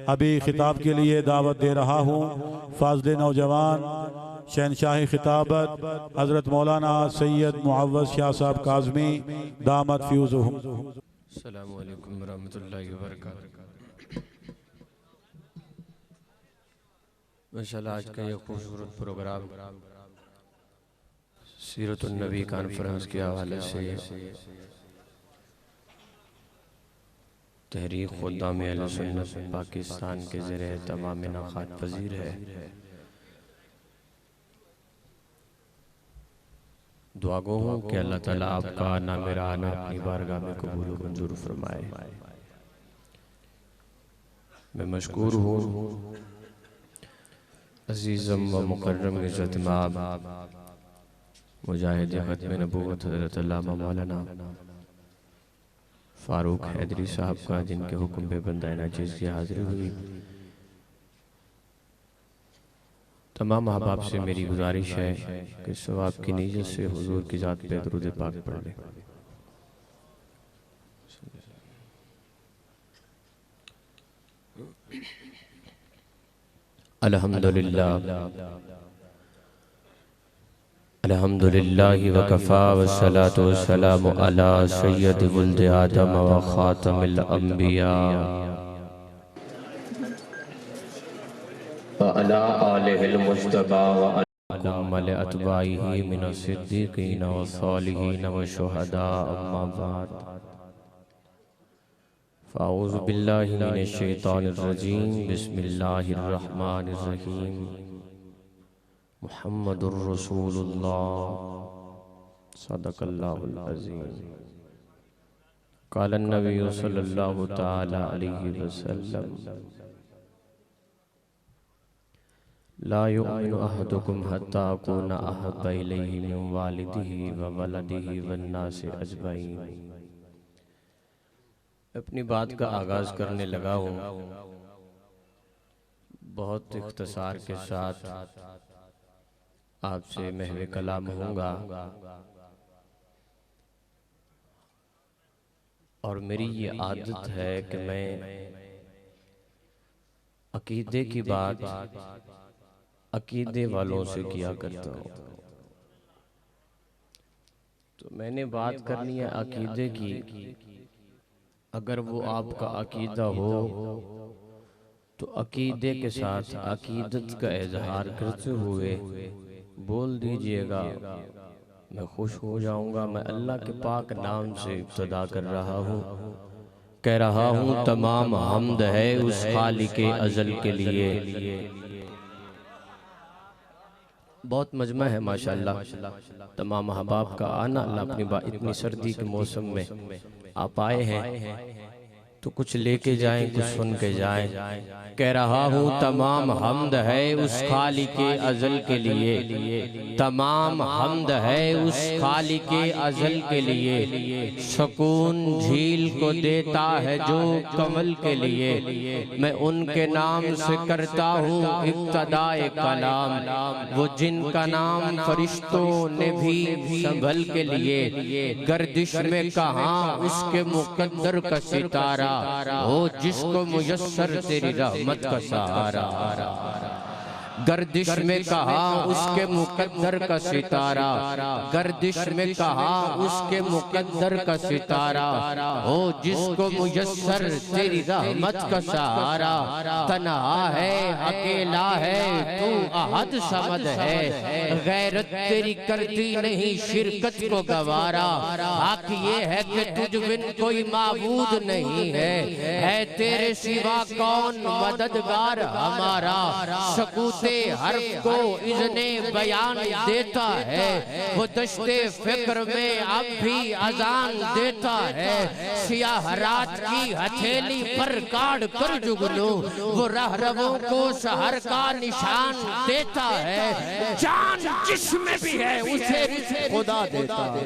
अभी खिताब के लिए दावत दे रहा हूँ फाज़िल नौजवान शहनशाह खिताबत हज़रत मौलाना सैयद मुअव्वज़ शाह साहब काज़मी दामत फ़यूज़ुहुम। अस्सलामु अलैकुम वरहमतुल्लाहि वबरकातुहू। माशाअल्लाह आज का ये खूबसूरत प्रोग्राम सीरतुन नबी कॉन्फ्रेंस के हवाले से तहरीक खुद्दाम अहले सुन्नत पाकिस्तान के ज़रिए तमाम इनाक़ात पज़ीर है। दुआ गो हूँ कि अल्लाह ताला आपका ना मेरा आना अपनी बारगाह में कबूल व मंजूर फरमाए। मैं मशकूर हूँ अज़ीज़म व मुकर्रम इज़्ज़त माब मुजाहिद ख़त्म नबूवत हज़रत अल्लामा मौलाना फ़ारूक हैदरी साहब का, जिनके हुक्म पे बंदा नाचिज़ की हाज़िरी हुई। तमाम अहबाब से मेरी गुजारिश है कि सवाब की नीयत से हुजूर की ज़ात पे दुरूद पाक पढ़ लें। अल्हम्दुलिल्लाह अल्हम्दुलिल्लाहि व कफ़ा व सलातु व सलामु अला सय्यदि वुल्दि आदम व ख़ातमिल अंबिया व अला आलिहिल मुज्तबा व अला अतबाइहि मिनस सिद्दीक़ीन व सालिहीन व शुहदा। अम्मा बाद फ़अऊज़ु बिल्लाहि मिनश शैतानिर रजीम। बिस्मिल्लाहिर रहमानिर रहीम। मुहम्मदुर रसूलुल्लाह सदक़ल्लाहुल अज़ीम। क़ालन नबिय्यु सल्लल्लाहु तआला अलैहि वसल्लम ला युमिनु अहदुकुम हत्ता अकूना अहब्बा इलैहि मिन वालिदिही व वलदिही वन्नासि अजमईन। अपनी बात का आगाज़ करने लगा हूँ। बहुत इख्तिसार के साथ आपसे महवे कलाम होऊंगा और मेरी ये आदत है कि मैं अकीदे की बात अकीदे वालों से किया करता हूँ। तो मैंने बात करनी है अकीदे की। अगर वो आपका अकीदा हो तो अकीदे के साथ अकीदत का इजहार करते हुए बोल दीजिएगा, मैं खुश हो जाऊंगा। मैं अल्लाह के पाक नाम से इब्तिदा कर रहा हूँ, कह रहा हूँ तमाम हम्द है उस खालिके अज़ल के लिए। बहुत मजमा है माशाअल्लाह। तमाम अहबाब का आना, अल्लाह अपनी इतनी सर्दी के मौसम में आप आए हैं तो कुछ लेके जाएं, कुछ सुन के जाएं। कह रहा हूँ तमाम हम्द है उस खालिके अज़ल के लिए, तमाम हम्द है उस खालिके अज़ल के लिए। सुकून झील को देता है जो कमल के लिए, मैं उनके नाम से करता हूँ इब्तिदाए कलाम। वो जिनका नाम फरिश्तों ने भी संभल के लिए, गर्दिश में कहाँ उसके मुकद्दर का सितारा हो जिसको मुयस्सर तेरी रहमत का सहारा। गर्दिश में कहा उसके मुकद्दर का सितारा, गर्दिश में कहा उसके मुकद्दर का सितारा हो जिसको मुयस्सर तेरी रहमत का सहारा। तन्हा है अकेला है तू अहद समद है, गैरत तेरी करती नहीं शिरकत को गवारा। हक ये है कि तुझ बिन कोई माबूद नहीं है तेरे सिवा कौन मददगार हमारा। सकूते हर्फ को इज़्ने बयान देता है, वो दश्ते फिक्र में अब भी अजान देता है। सियाह रात की हथेली पर काट कर जुगनू वो रहरवों को शहर का निशान देता है। जान जिसमें भी है उसे खुदा देता है।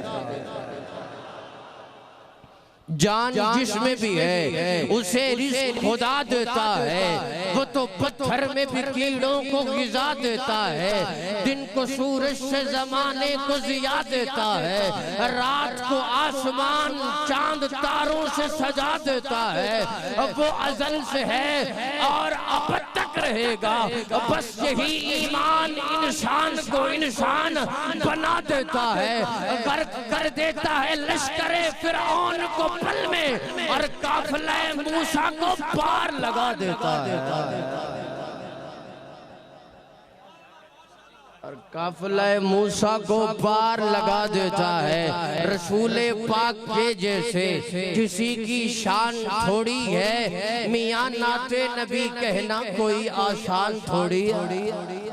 जान जिसमें भी है उसे रिज़्क़ खुदा देता है। वो तो पत्थर में भी कीड़ों को ग़िज़ा देता है। दिन को सूरज से ज़माने को ज़िया देता है। रात को आसमान चांद तारों से सजा देता है। वो अज़ल से है और अब तक रहेगा। बस यही ईमान इंसान को इंसान बना देता है। कर देता है लश्करे फ़िरऔन को पल में और काफ़िला मूसा को पार लगा देता है। और काफ़िला मूसा को पार लगा देता है। रसूले पाक के जैसे किसी की शान थोड़ी है। मियां नाते नबी कहना कोई आसान थोड़ी है।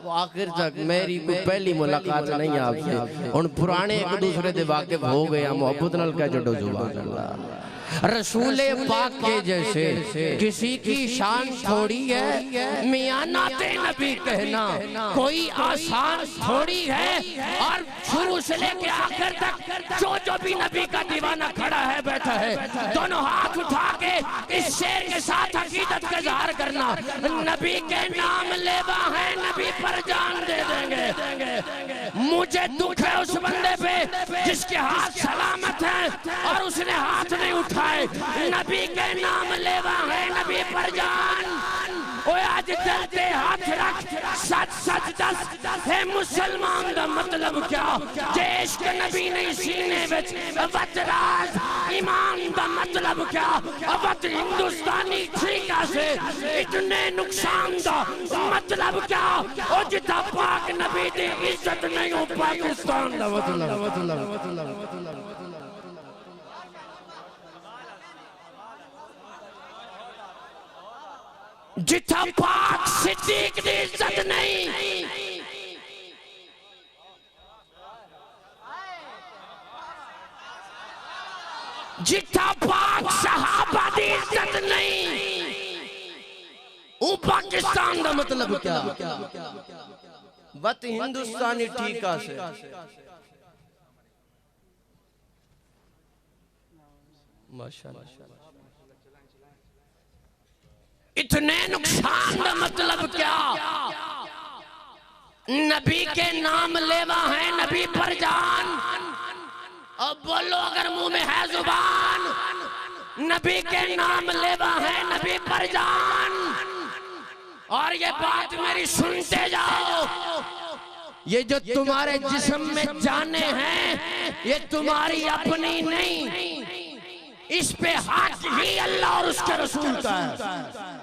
वो आखिर तक मेरी कोई पहली मुलाकात नहीं आपसे, उन पुराने एक दूसरे दे वाकिफ हो गया। मोहब्बत नाल कह जडो जुबान अल्लाह। रसूले पाक के जैसे किसी की शान थोड़ी है। मियां नाते नबी कहना कोई आसान थोड़ी है। और शुरू से लेके आखिर तक जो भी नबी का दीवाना खड़ा है बैठा है, दोनों हाथ उठा के इस शेर के साथ अकीदत का इज़हार करना, नबी के नाम लेवा है नबी पर जान दे देंगे। मुझे दुख है उस बंदे पे जिसके हाथ सलामत हैं और उसने हाथ नहीं उठाए। नबी के नाम लेवा है नबी पर जान। ओए आज चलते हाथ रख सच सच दस है मुसलमान दा मतलब क्या? देश के नबी नहीं सीने विच वतराज ईमान दा मतलब क्या? अब हिंदुस्तानी ठीका से इतने नुकसान दा मतलब क्या? ओ जिता पाक नबी दी इज्जत नहीं हो पाकिस्तान दा मतलब। जिथा पाक सिद्दीक दी इज्जत नहीं, जिथा पाक सहाबा दी इज्जत नहीं, वो पाकिस्तान दा मतलब क्या? वत हिंदुस्तानी ठीका से माशाअल्लाह। इतने नुकसान का मतलब क्या? नबी के नाम लेवा है नबी पर जान। अब बोलो अगर मुंह में है जुबान, नबी के नाम लेवा है नबी पर जान। और ये बात मेरी सुनते जाओ, ये जो तुम्हारे जिस्म में जाने हैं ये तुम्हारी अपनी नहीं, इस पे हक ही अल्लाह और उसके रसूल का है।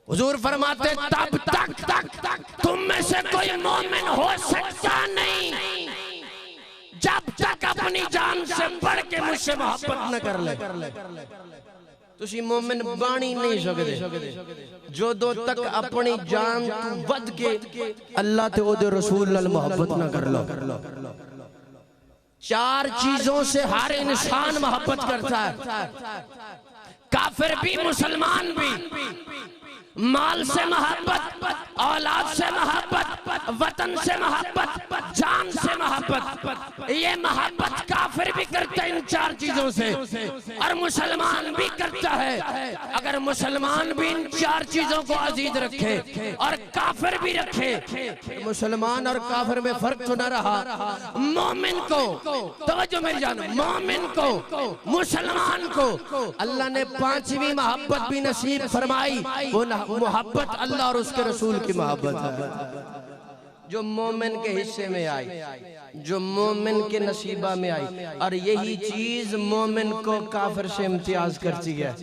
हुजूर फरमाते तब तक तुम में से कोई मोमिन हो सकता नहीं जब तक अपनी जान से बढ़ के मुझसे मोहब्बत न कर ले। तुसी मोमिन बाणी नहीं सकते जो दो तक अपनी जान तू वध के अल्लाह ते ओदे रसूल नाल मोहब्बत न कर लो। चार चीजों से हर इंसान मोहब्बत करता है, काफिर भी मुसलमान भी। माल से मोहब्बत, औलाद से मोहब्बत, वतन से मोहब्बत, जान से मोहब्बत। ये मोहब्बत काफिर भी करता है इन चार चीजों से और मुसलमान भी करता है। अगर मुसलमान भी इन चार चीजों को अजीज रखे और काफिर भी रखे, मुसलमान और काफिर में फर्क तो न रहा। मोमिन को, तवज्जो मेरी जान, मोमिन को, मुसलमान को अल्लाह ने पांचवी मोहब्बत भी नसीब फरमाई। वो मोहब्बत अल्लाह और उसके रसूल की मोहब्बत है जो मोमिन के हिस्से में आई, जो मोमिन के नसीबा में आई। और यही चीज मोमिन को काफिर से इम्तियाज करती है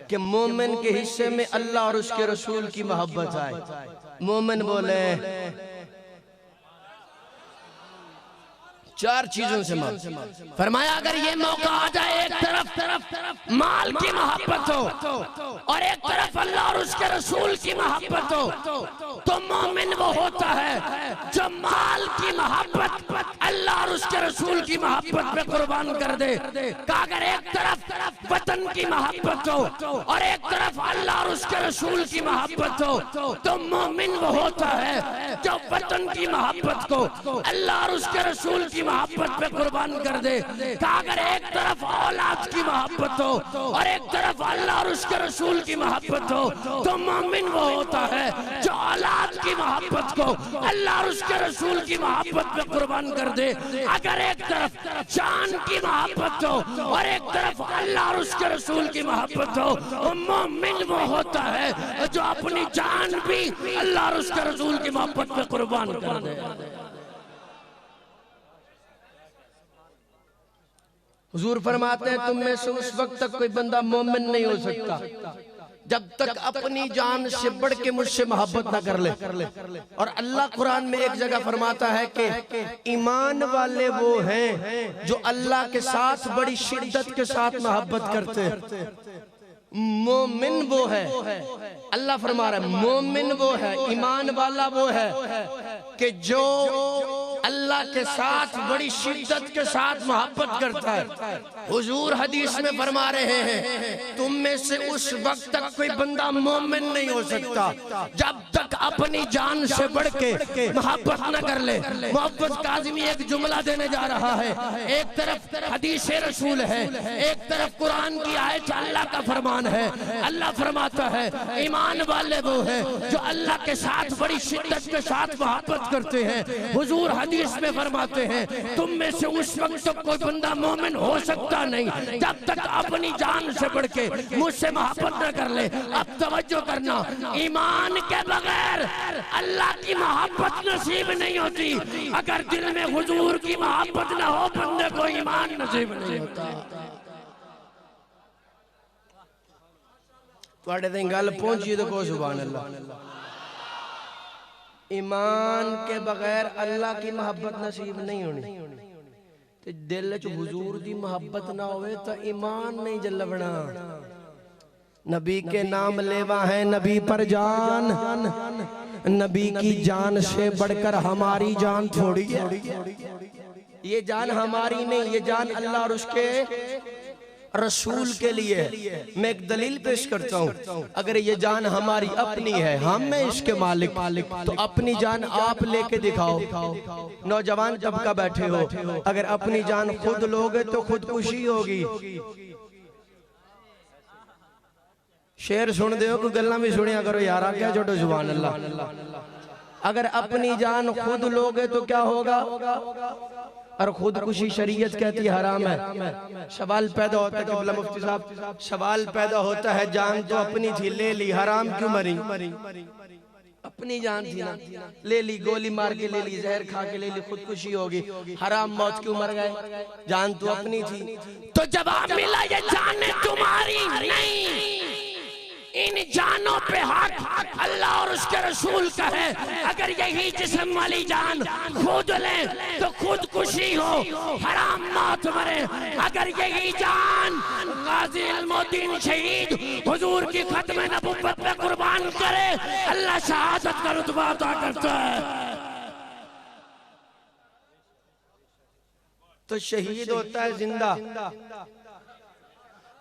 कि मोमिन के हिस्से में अल्लाह और उसके रसूल की मोहब्बत आए। मोमिन बोले चार चीजों से फरमाया अगर ये मौका आ जाए, एक तरफ माल की मोहब्बत हो और एक तरफ अल्लाह और उसके रसूल की मोहब्बत हो, तो मोमिन वो होता है जो माल की मोहब्बत अल्लाह और उसके रसूल की मोहब्बत पे कुर्बान कर दे। अगर एक तरफ वतन की मोहब्बत हो और एक तरफ अल्लाह और उसके रसूल की मोहब्बत हो, तो मोमिन वो होता है जो वतन की मोहब्बत को, अल्लाह और उसके रसूल की मोहब्बत पे कुर्बान कर दे। कि अगर एक तरफ औलाद की मोहब्बत हो और एक तरफ अल्लाह और उसके रसूल की मोहब्बत हो, तो मोमिन वो होता है जो औलाद की मोहब्बत को अल्लाह और उसके रसूल की मोहब्बत पे कुर्बान कर दे। अगर एक तरफ जान की मोहब्बत हो और एक तरफ अल्लाह और उसके रसूल की मोहब्बत हो, वो मोमिन वो होता है जो अपनी जान भी अल्लाह और उसके रसूल की मोहब्बत पे कुर्बान कर दे। हुजूर फरमाते हैं तुम में से उस वक्त तक कोई बंदा मोमिन नहीं हो सकता जब तक अपनी जान से बढ़ के मुझसे मोहब्बत ना कर ले। और अल्लाह कुरान में एक जगह फरमाता है कि ईमान वाले वो हैं जो अल्लाह के साथ बड़ी शिद्दत के साथ मोहब्बत करते हैं। मोमिन वो है, अल्लाह फरमा रहा है मोमिन वो है, ईमान वाला वो है कि जो अल्लाह के साथ बड़ी शिद्दत के साथ मोहब्बत करता है। हुजूर हदीस में फरमा रहे हैं तुम में से उस वक्त तक कोई बंदा मोमिन नहीं हो सकता जब तक अपनी जान से बढ़ के मोहब्बत न कर ले। मोहब्बत काज़िमी एक जुमला देने जा रहा है, एक तरफ हदीस रसूल है, एक तरफ कुरान की आयत अल्लाह का फरमान है। अल्लाह फरमाता है ईमान वाले वो है जो अल्लाह के साथ बड़ी शिद्दत के साथ मोहब्बत करते हैं। हुजूर हदीस में फरमाते हैं तुम में से उस वक्त तक कोई बंदा मोमिन हो सकता नहीं जब तक अपनी जान से बढ़ के मुझसे मोहब्बत न कर ले। अब तवज्जो करना, ईमान के बगैर अल्लाह की मोहब्बत नसीब नहीं होती। अगर दिल में हुजूर की मोहब्बत ना हो बंदे को ईमान नसीब नहीं होता। तुहाडे ते गल पहुंची तो को सुभान अल्लाह। ईमान के बगैर अल्लाह की मोहब्बत नसीब नहीं होनी। ते दिल च हुजूर दी मोहब्बत ना होवे तो ईमान नहीं जलवना। नबी के नाम लेवा है नबी पर जान, नबी की जान से बढ़कर हमारी जान थोड़ी है। ये जान हमारी नहीं, ये जान अल्लाह और उसके रसूल के लिए। मैं एक दलील पेश करता हूँ, अगर ये जान हमारी अपनी है, हम में इसके मालिक, तो अपनी जान आप लेके दिखाओ। नौजवान तबका बैठे हो, अगर अपनी जान खुद लोगे तो खुदकुशी होगी। शेर सुन दे कोई गल्ला भी सुनिया करो यार, क्या छोटो सुभान अल्लाह। अगर अपनी जान खुद लोगे तो क्या होगा? और खुदकुशी शरीयत कहती है हराम है। सवाल पैदा होता है कि मुफ्ती साहब, सवाल पैदा होता है जान तो अपनी थी ले ली, हराम क्यों मरी? अपनी जान थी ना, ले ली, गोली मार के ले ली, जहर खा के ले ली, खुदकुशी होगी, हराम मौत क्यों मर गए? जान तो अपनी थी। तो जवाब मिला ये जान तुम्हारी नहीं, इन जानों पे हक अल्लाह और उसके रसूल का है। अगर यही जिस्म वाली जान खुद ले तो खुदकुशी हो, हराम मौत मरे। अगर यही जान गाजी इल्मुद्दीन शहीद हुजूर की खत्म नबुव्वत पे कुर्बान करे, अल्लाह शहादत का रुतबा अता करता है। तो शहीद होता है जिंदा।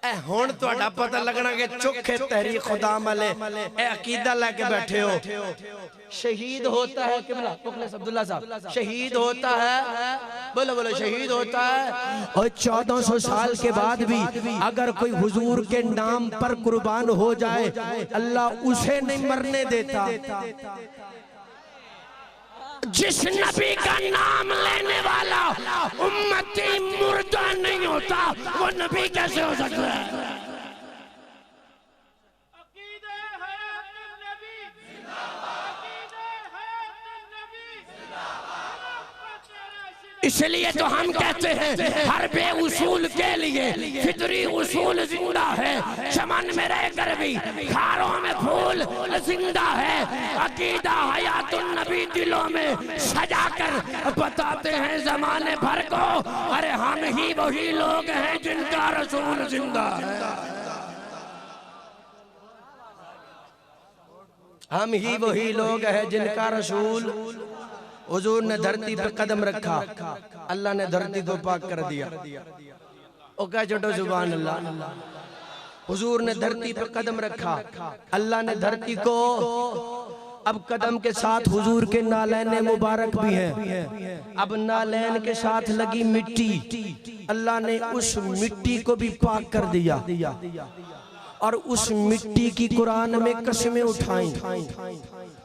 हुण तुहाडा पता लगना कि चोखे तहरीक खुदा मले ए अकीदा लेके बैठे हो। शहीद होता है किबला मुखलिस अब्दुल्ला साहब, शहीद होता है, बोलो बोलो, शहीद होता है। और 1400 साल के बाद भी अगर कोई हुजूर के नाम पर कुर्बान हो जाए, अल्लाह उसे नहीं मरने देता। जिस नबी का नाम लेने वाला उम्मती मुर्दा नहीं होता, वो नबी कैसे हो सकता है? इसलिए तो हम कहते हैं हर बेउसूल के लिए फितरी उसूल जिंदा है। चमन में रहकर भी खारों में फूल जिंदा है। अकीदा हयातुन नबी दिलों में सजा कर बताते हैं जमाने भर को, अरे हम ही वही लोग हैं जिनका रसूल जिंदा है। हम ही वही लोग हैं जिनका रसूल। हुजूर ने धरती पर कदम रखा, अल्लाह ने धरती को पाक कर दिया। ओ क्या छोटो सुभान अल्लाह। हुजूर ने धरती पर कदम रखा, अल्लाह ने धरती को अब कदम के साथ हुजूर के नालैन मुबारक भी हैं। अब नालैन के साथ लगी मिट्टी, अल्लाह ने उस मिट्टी को भी पाक कर दिया और उस मिट्टी की कुरान में कसमें उठाई।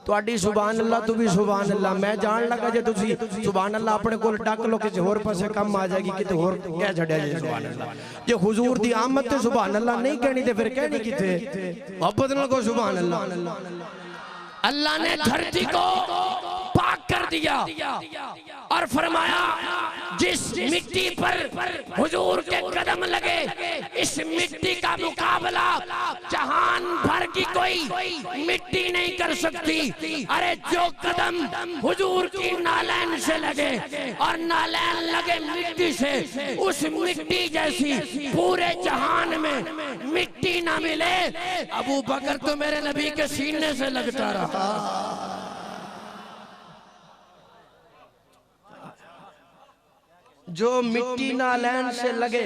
तुहाडी सुभान अल्लाह, तू भी सुभान अल्लाह। मैं जान लगा जे तुसी सुभान अल्लाह अपने कोल डक लो किसी होर पासे कम आ जाएगी, किते होर कह छड़िया जे सुभान अल्लाह। जे हुजूर दी आमद ते सुभान अल्लाह नहीं कहनी ते फिर कहनी किथे? मोहब्बत नाल को सुभान अल्लाह। अल्लाह ने धरती को पाक कर दिया और फरमाया जिस मिट्टी पर हुजूर के कदम लगे, इस मिट्टी का मुकाबला जहान भर की कोई मिट्टी नहीं कर सकती। अरे जो कदम हुजूर की नालैन से लगे और नालैन लगे मिट्टी से, उस मिट्टी जैसी पूरे जहान में मिट्टी ना मिले। अबू बकर तो मेरे नबी के सीने से लगता रहा। जो मिट्टी नालैन से लगे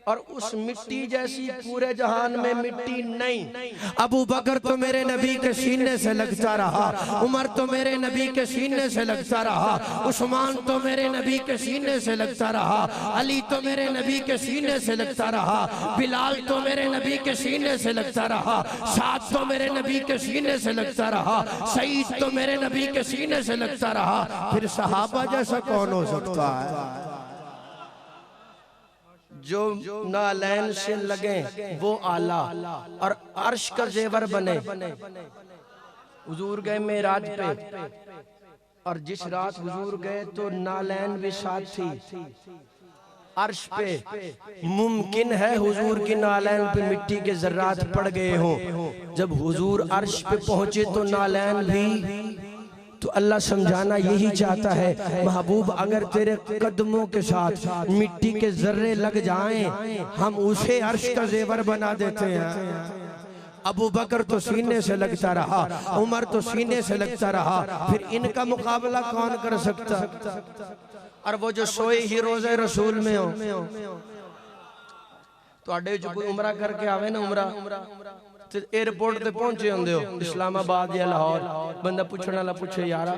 और उस मिट्टी जैसी पूरे जहान में मिट्टी नहीं। अबू बकर तो मेरे नबी के सीने से लगता रहा, उमर तो मेरे नबी के सीने से लगता रहा, उस्मान तो मेरे नबी के सीने से लगता रहा, अली तो मेरे नबी के सीने से लगता रहा, बिलाल तो मेरे नबी के सीने से लगता रहा, साद तो मेरे नबी के सीने से लगता रहा, सईद तो मेरे नबी के सीने से लगता रहा। फिर सहाबा जैसा कौन हो सकता है? जो नालैन से लगे वो आला और अर्श का जेवर बने। हुजूर गए मेराज पे और जिस रात हुजूर गए तो नालैन भी साथ थी अर्श पे। मुमकिन है हुजूर की नालैन पे मिट्टी के जर्रात पड़ गए हों। जब हुजूर अर्श पे पहुंचे तो नालैन भी, तो अल्लाह समझाना यही चाहता है, महबूब अगर तेरे कदमों के साथ मिट्टी के जर्रे लग जाएं, हम उसे अर्श का जेवर बना देते हैं। अबू बकर तो सीने से लगता रहा, उमर तो सीने से लगता रहा, फिर इनका मुकाबला कौन कर सकता? और वो जो सोए ही रोज़े रसूल में हो, तो अड्डे जो कोई उमरा करके आवे ना, उमरा एयरपोर्ट ते पहुंचे होंदे हो इस्लामाबाद या लाहौर, बंदा पूछने वाला पूछे यारा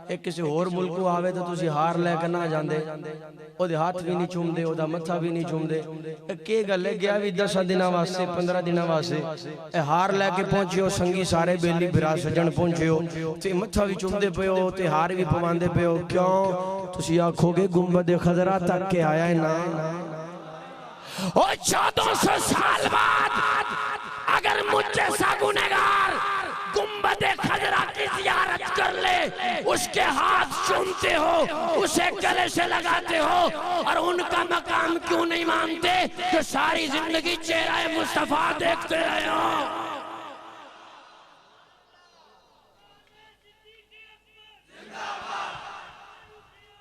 एक किसी होर मुल्क को आवे तो तुसी हार लेके ना जांदे, ओदे हाथ भी नहीं चूमदे, ओदा मत्था भी नहीं चूमदे। के गल है, गया भी 10 दिन वास्ते 15 दिन वास्ते हार लेके पहुंचे हो, संगी सारे बेली बिरा सजन पहुंचे हो ते मत्था भी चूमदे पे हो ते हार भी पवांदे पे हो। क्यों? तुसी आखोगे गुंबद खजरा तक के आया है ना। ओ 1400 साल बाद अगर मुझ जैसा गुनहगार गुंबदे खजरा की जियारत कर ले, उसके हाथ चूमते हो, उसे गले से लगाते हो और उनका मकाम क्यों नहीं मानते कि सारी जिंदगी चेहरा मुस्तफा देखते रहे हो?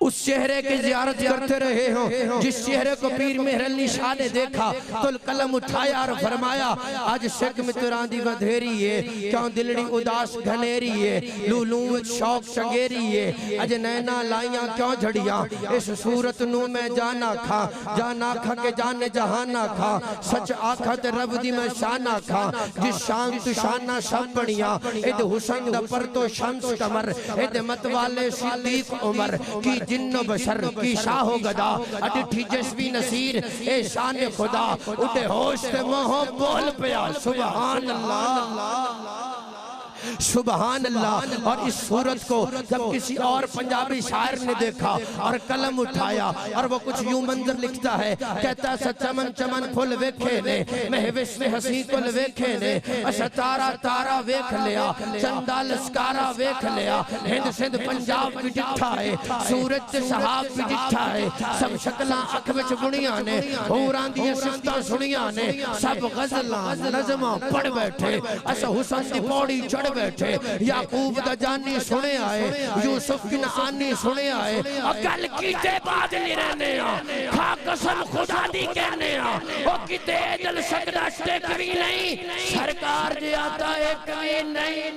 उस चेहरे की जियारत करते रहे हो जिस चेहरे को पीर मेहर अली शाह ने देखा तो कलम उठाया और फरमाया आज शक में तुरांदी बधेरी है, क्यों दिलड़ी उदास घनेरी है, लूलू शौक चंगेरी है, अज नैना लाइया क्यों झड़िया, इस सूरत नू मैं जाना खा के जाने जहाना खा, सच आखा ते रब दी मैं शाना खा, जिस शान तू शाना सब बनिया, इद हुसैन दा पर तो शम्स कमर, इद मतवाले सिद्दीक उमर की जिन्नो बशर की शाहो गदा, अटिठी जस्वी नसीर ए शान खुदा, उठे होश ते मोह बोल पिया सुभान अल्लाह सुभान अल्लाह। और इस सूरत को जब किसी और पंजाबी शायर ने देखा और कलम उठाया और वो कुछ यूं मंजर लिखता है, कहता सा चमन चमन फुल वेखे ने, महविश ने हसी कुल वेखे ने, असा तारा तारा वेख लिया, चंदा लस्कारा वेख लिया, हिंद सिंध पंजाब भी डिठा है, सूरज ते सहाब भी डिठा है, सब शक्लां अख विच बुणियां ने, होरां दी सिफतां सुणियां ने, सब गजलां नज़मां पढ़ बैठे, असा हुसैन दी पौड़ी चढ़ बैठे, याकूब दा जानी सुने आए, यूसुफ की आनी सुने आए, गल कीते बाद नहीं रहने, खाक कसम खुदा दी कहने ओ किते दिल सकदा टेक भी नहीं सरकार जे आता एक भी नहीं।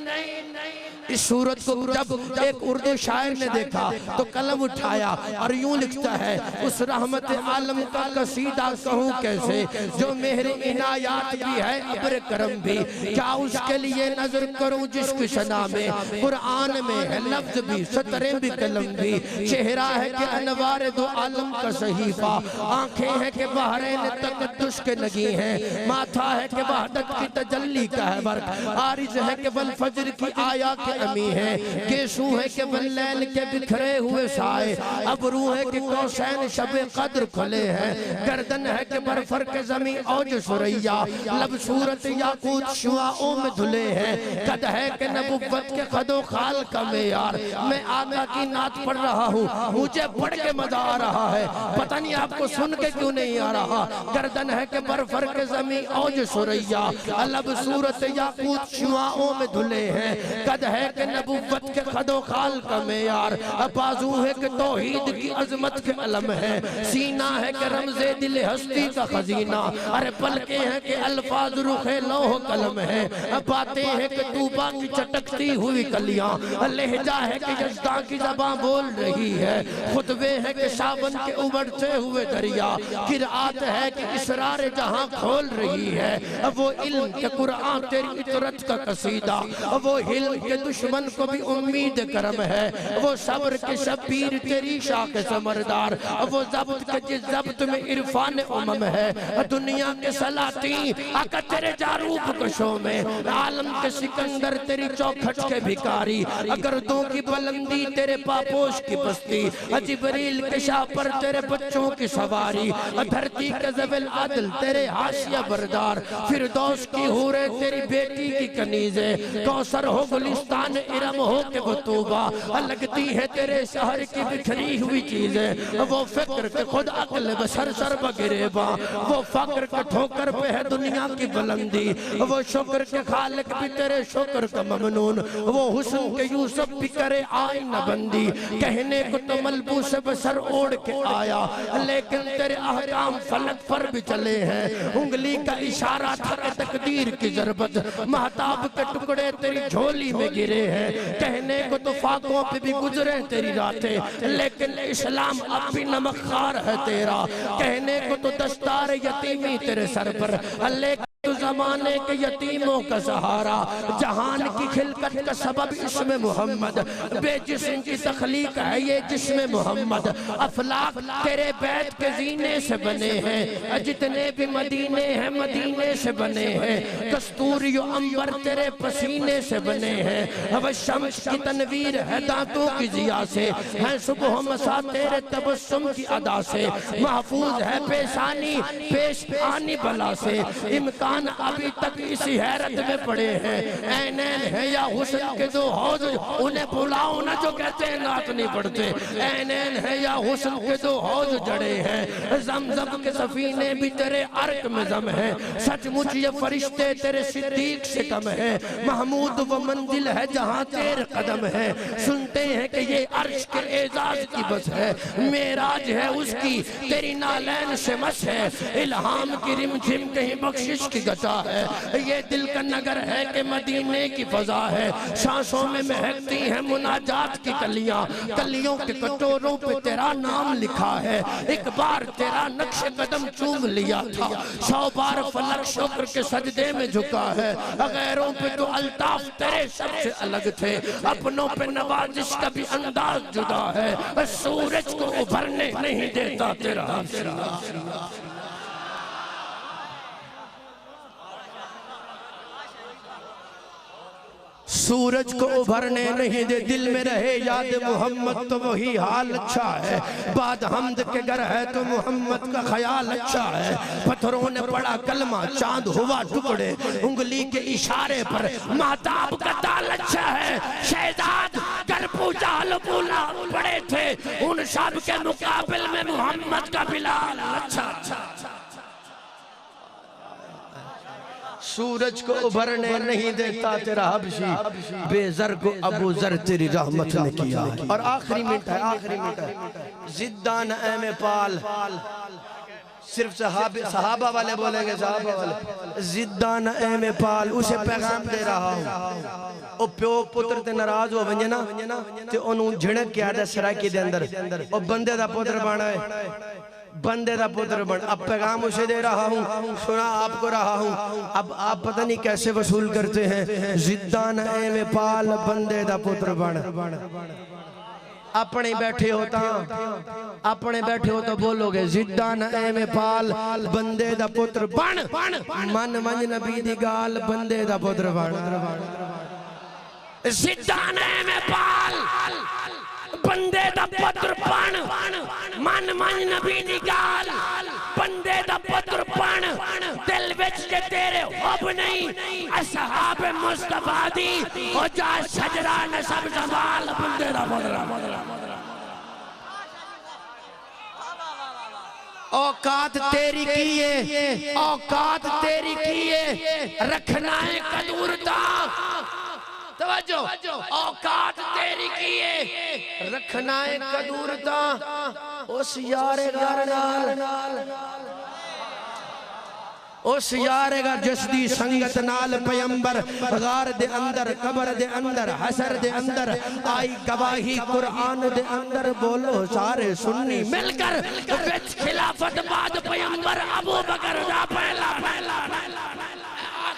इस सूरत को जब एक उर्दू शायर ने देखा तो कलम उठाया और यूं लिखता है, उस रहमत आलम का कसीदा कहूँ कैसे जो मेहर इनायात भी है अब्र करम भी, क्या उसके लिए नजर करूँ जिसकी सना में कुरान में है लफ्ज भी सतरें भी कलम भी, चेहरा है कि अनवार दो आलम का सहीफा, आंखें हैं कि बहरैन तकद्दुस के लगी हैं, माथा है कि वहदत की तजल्ली का है वर्क, आरिज है कि बल फजर की आया के अमी है, गेसू है कि बल्लैल के बिखरे हुए साए, अबरू है कि कौसैन शबे कद्र खुले हैं, गर्दन है कि बरफर के जमी औज सुरैया, लब सूरत याकूत शुआओं में धुले हैं, कद है कि नबुव्वत के खदो खाल का मेयार, मैं आका की नात पढ़ रहा हूँ मुझे पढ़ के मजा आ रहा है, पता नहीं आपको सुन के क्यों नहीं आ रहा, गर्दन है कि बरफर के जमी औज सुरैया, लब सूरत याकूत शुआओं में धुले हैं, कद है कि नबुव्वत के खदो खाल का मेयार, बाजू है कि तौहीद की अजमत के अलम है, सीना है कि रमज़े दिल हस्ती का खजीना, अरे पलके हैं कि अल्फाज रुखे लौह कलम है, बातें हैं कि तूबा की चटकती हुई कलियां, लहजा है कि यज़दा की ज़बान बोल रही है, खुतबे हैं कि सावन के उबड़ते हुए दरिया, किरात है कि इसरार जहां खोल रही है, वो इल्म के कुरान तेरी इतरत का कसीदा, वो हिल्म के दुश्मन को भी उम्मीद करम है, वो सब्र के शबीर तेरी शाख समरदार, वो जब्त के जिस जब्त में इरफान उमम है, दुनिया के सलाती आका तेरे जारूब कशों में, आलम के सिकंदर तेरी चौखट के भिखारी, गर्दों की बुलंदी तेरे पापोश की बस्ती, जिब्रील के शाह पर तेरे बच्चों की सवारी, धरती के ज़बिल आदिल तेरे हाशिया बरदार, फिरदौस की हूरे तेरी बेटी की कनीज़े, कौसर हो गुलिस्तान इरम हो के बतूबा, लगती है तेरे शहर की बिखरी हुई चीजें, वो फिक्र के खुद अक्ल बसर सर बगिरेबा, वो फक्र के ठोकर पे है दुनिया की बुलंदी, वो शुक्र के खालिक भी तेरे शुक्र का ममनून, वो हुस्न के यूसुफ भी करे आईना बंदी, कहने को तो मलबूस बसर ओढ़ के आया, लेकिन तेरे अहकाम फलक पर भी चले हैं, उंगली का इशारा था कि तकदीर की जरबत, महताब के टुकड़े तेरी झोली में गिरे हैं, कहने को तो फाकों पे भी गुजरे तेरी रातें, लेकिन इस्लाम अब भी नमकखार है तेरा, कहने को तो दस्तार यतीमी तेरे सर पर, लेकिन ज़माने के यतीमों का सहारा, जहान की खिलकत का सबब इसमें मोहम्मद, बेजिस्म की तखलीक है ये जिस्म मोहम्मद, अफलाक तेरे बैत के जीने से बने हैं, जितने भी मदीने हैं मदीने से बने हैं, कस्तूरी अंबर तेरे पसीने से बने हैं, अब शम्स की तनवीर है दांतों की जिया से, है सुबह मसा तेरे तबस्सुम की अदा से, महफूज है पेशानी पेश आनी बला से, इम्कान अभी तक इसी हैरत में पड़े हैं, ऐनैन है या हुस्न के दो हौज, उन्हें बुलाओ ना जो कहते हैं नात नहीं पढ़ते, ऐनैन है या हुस्न के दो हौज जड़े हैं, ज़मज़म के सफीने भी तेरे अर्क में जम है, सचमुच ये फरिश्ते तेरे सिद्दीक से कम है, महमूद वो मंजिल है जहाँ तेरे कदम है, सुनते हैं कि ये अर्श के एजाज की बस है, मेराज है उसकी तेरी नालैन से मस है, इल्हाम की रिमझिम कहीं बख्शिश की गता है, ये दिल का नगर है कि मदीने की फजा है, सांसों में महकती है मुनाजात की कलियां, कलियों के कटोरों पे तेरा नाम लिखा है, एक बार तेरा नक्श कदम चूम लिया था, 100 बार फलक शुक्र के सजदे में झुका है, गैरों पे तो अल्ताफ तेरे सबसे अलग थे, अपनों पे नवाजिश का भी अंदाज जुदा है, सूरज को उभरने नहीं देता तेरा सूरज को उभरने नहीं दे, दिल में रहे याद मोहम्मद तो वही हाल अच्छा है, बाद हमद के घर है तो मोहम्मद का ख्याल अच्छा है, पत्थरों ने पड़ा कलमा चांद हुआ टुकड़े, उंगली के इशारे पर महताब का ताल अच्छा है, शहजाद कर पूजा लबूला पड़े थे, उन सब के मुकाबले में मोहम्मद का बिलाल अच्छा। सूरज को उभरने नहीं देता तेरा हबशी, बेजर को अबू जर तेरी रहमत ने किया। और आखिरी मिनट है, आखिरी मिनट है, जिद्दान ऐमे पाल सिर्फ सहाबा वाले बोलेंगे, सहाबा वाले जिद्दान ए में पाल, उसे पैगाम दे रहा हूं। ओ प्यो पुत्र ते नाराज हो वंजे ना ते ओनू झिड़क के आदा सराकी दे अंदर ओ बंदे दा पुत्र बना है, बंदे दा पुत्र बन। अब पैगाम उसे दे रहा हूँ, सुना आपको रहा हूँ। अब आप पता नहीं कैसे वसूल करते हैं। जिद्दान ए में पाल, बंदे दा पुत्र बन। अपने बैठे होता, अपने बैठे हो तो बोलोगे जिद्दान ए में पाल, बंदे दा पुत्र बन। मन मंज नबी दी गाल, बंदे दा पुत्र बन। जिद्दान ए में पाल, बंदे दा पुत्र बन। मन मंज नबी दी गाल, बंदे दा पुत्र बन। दिल विच जे तेरे हुब नहीं असहाब मुस्तफा दी, हो जा शजरा नसब संभाल, बंदे दा पुत्र। औकात तेरी की है, औकात तेरी की है, रखना है कदूरता। तवज्जो, औकात तेरी की है, रखना है कदूरता। उस यारे घर नाल, उस यारे घर जिसदी संगत नाल पैगंबर गार दे अंदर, कब्र दे अंदर, हशर दे अंदर आई गवाही कुरान दे अंदर। बोलो सारे सुन्नी मिलकर, विच खिलाफत बाद पैगंबर अबू बकर दा पहला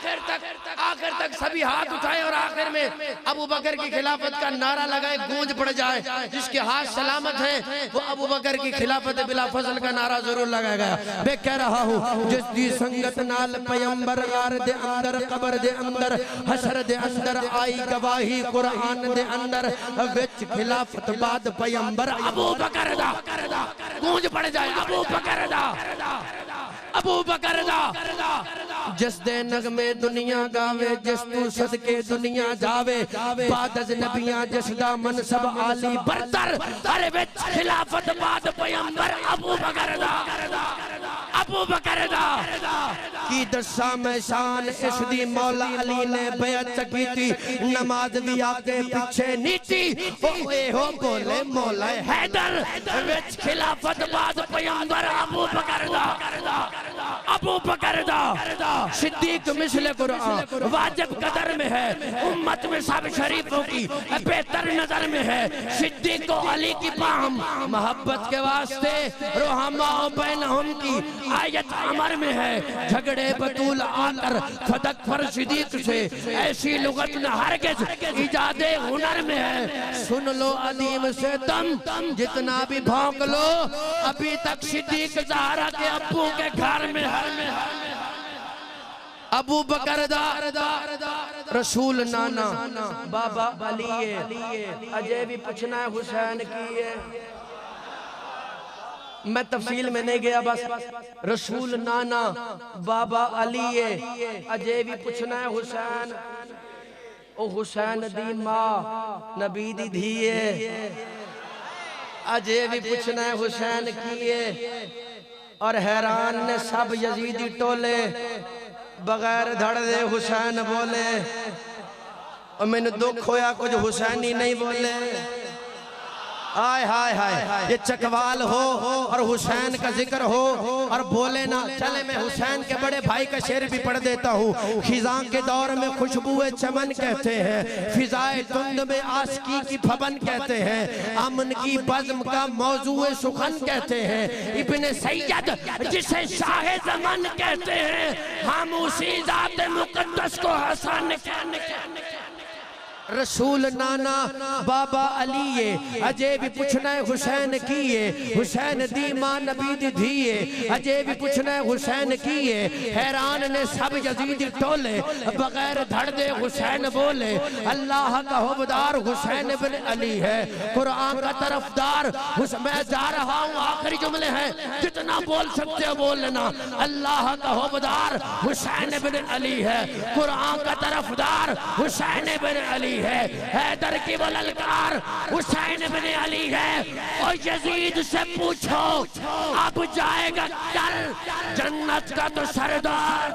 आखिर तक सभी हाथ उठाए और आखिर में अबू बकर की खिलाफत का नारा लगाए, गूंज पड़ जाए। जिसके हाथ सलामत हैं वो अबू बकर की खिलाफत बिला फजल का नारा जरूर लगाएगा। मैं कह रहा हूँ जिसकी संगत नाल पैगंबर गार दे अंदर, कब्र दे अंदर, हशर दे अंदर आई गवाही कुरान दे अंदर। विच खिलाफत बाद पैगंबर अबू बकर दा, गूंज पड़ जाए अबू बकर दा, अबू बकर दा। जिस दे नगमे दुनिया गावे, जिस तू सदके दुनिया जावे, बादज नबियां जिस दा मनसब आली बरतर। अरे विच खिलाफत बाद पैगंबर अबू बकर दा, अबू बकर दा। की दसा मैं शान इस दी मौला अली ने बैअत कीती, नमाज भी आगे पीछे नीति। ओए हो बोले मौला हैदर, विच खिलाफत बाद पैगंबर अबू बकर दा, अबू बकर दा। सिद्दीक मिसले कुरान वाजिब कदर में है, उम्मत में सब शरीफों की बेहतर नजर में है। सिद्दीक को अली की पाम मोहब्बत के वास्ते, रोहमा बैनहुम की आयत अमर में है। झगड़े बतूल आकर फदक पर सिद्दीक से, ऐसी लुगत न हरगिज इजादे हुनर में है। सुन लो अदीम से दम, जितना भी भौंक लो, अभी तक सिद्दीक ज़हरा के अब्बू के घर में है। अबू बकर दा, रसूल नाना बाबा अली, अजय भी पूछना है हुसैन की है। मैं तफसील में नहीं गया, बस रसूल नाना बाबा अली, अजय भी पूछना है हुसैन। ओ हुसैन दी मां नबी दी धी, अजय भी पूछना है हुसैन की है। और हैरान ने सब यजीदी टोले, बगैर धड़ दे हुसैन बोले। और मैंने दुख होया कुछ हुसैनी नहीं बोले। हाय हाय हाय, ये चकवाल हो और हुसैन का जिक्र हो और बोले ना। चले मैं हुसैन के बड़े भाई का शेर भी पढ़ देता हूँ। खिजां के दौर में खुशबुए चमन कहते हैं, फिजाए तुंद में आशिकी की फबन कहते हैं, अमन की बज़्म का मौजूए सुखन कहते हैं। इब्ने सैयद जिसे शाहे ज़मान कहते हैं, हम उसी ज़ात मुक़द्दस को हसन रसूल नाना बाबा अली, अजय भी पूछना है हुसैन की है। हुसैन दी मां नबी दी धी, अजय भी पूछना है हुसैन की है। हैरान ने सब यजीदी टोले, बगैर धड़ दे हुसैन बोले। अल्लाह का हुबदार हुसैन बिन अली है, कुरान का तरफदार। मैं जा रहा हूँ, आखिरी जुमले हैं, जितना बोल सकते हो बोल लेना। अल्लाह का हुबदार हुसैन बिन अली है, कुरान का तरफदार हुसैन बिन अली है। हैदर की वो ललकार हुसैन बिन अली है। और यजीद से पूछो अब जाएगा कल जन्नत का तो सरदार।